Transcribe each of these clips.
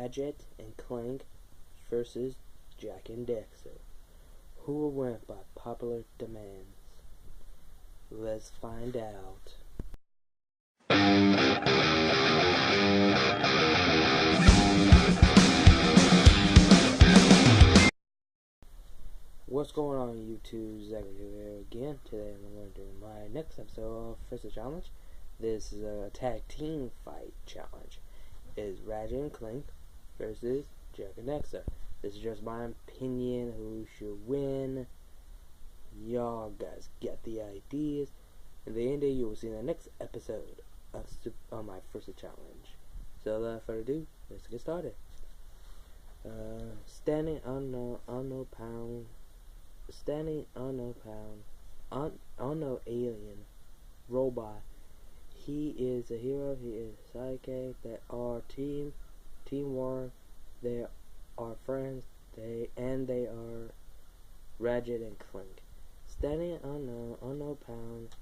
Ratchet and Clank versus Jack and Daxter. Who will win by popular demands? Let's find out. What's going on YouTube? Zachary here again. Today I'm going to do my next episode of First Challenge. This is a tag team fight challenge. It's Ratchet and Clank versus Jack and Daxter. This is just my opinion who should win. Y'all guys get the ideas. In the end, you will see the next episode of my First Challenge. So without further ado, let's get started. Standing on no alien robot. He is a hero. He is a sidekick. They are teamwork. They are friends. They are Ratchet and Clank. Standing on no pound.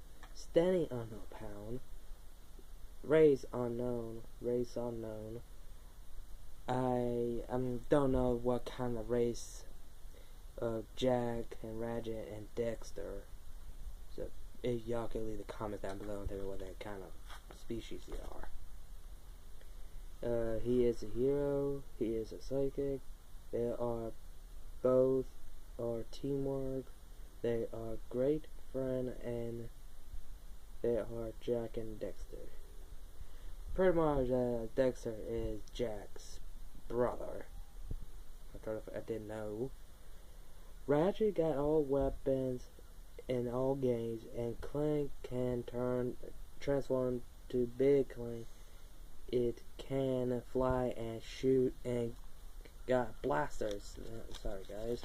Race unknown. I don't know what kind of race Jack and Ratchet and Daxter. So if y'all can leave the comments down below and tell me what that kind of species they are. He is a hero. He is a psychic. They are both teamwork. They are great friend, and they are Jack and Daxter. Pretty much, Daxter is Jack's brother. I didn't know. Ratchet got all weapons in all games, and Clank can transform to Big Clank. It can fly and shoot and got blasters. Sorry guys.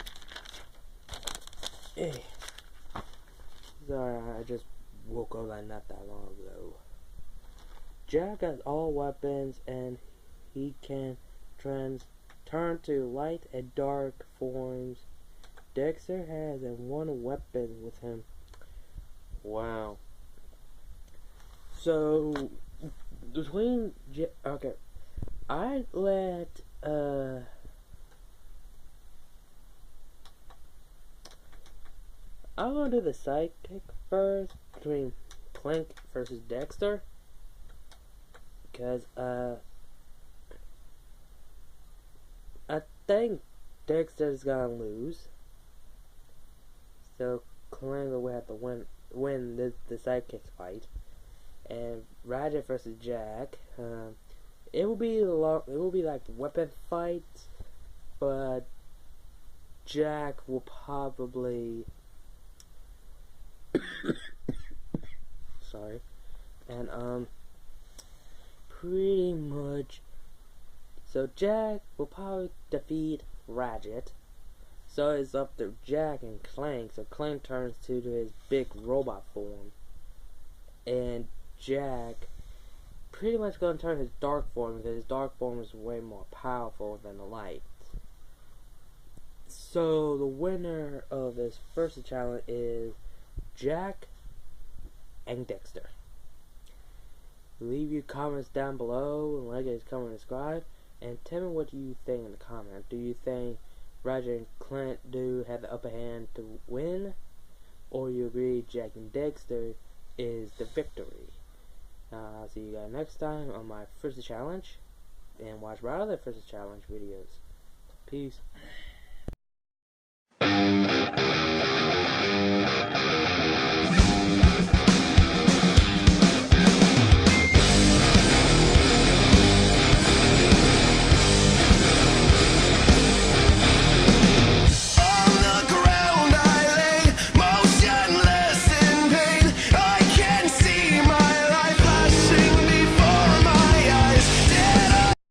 Sorry, I just woke up like not that long ago. Jack has all weapons, and he can turn to light and dark forms. Daxter has one weapon with him. Wow. So between okay, I let I'm gonna do the sidekick first between Clank versus Daxter, because I think Daxter's gonna lose. So Clank will have to win the sidekick fight, and Ratchet versus Jack. It will be like weapon fights, but Jack will probably sorry, and pretty much. So Jack will probably defeat Ratchet. So it's up to Jack and Clank. So Clank turns to his big robot form, and Jack pretty much gonna turn his dark form, because his dark form is way more powerful than the light. So the winner of this first challenge is Jack and Daxter. Leave your comments down below, and like it, comment, and subscribe, and tell me what you think in the comments. Do you think Ratchet and Clank do have the upper hand to win, or you agree Jack and Daxter is the victory? I'll see you guys next time on my first challenge, and watch my other first challenge videos. Peace.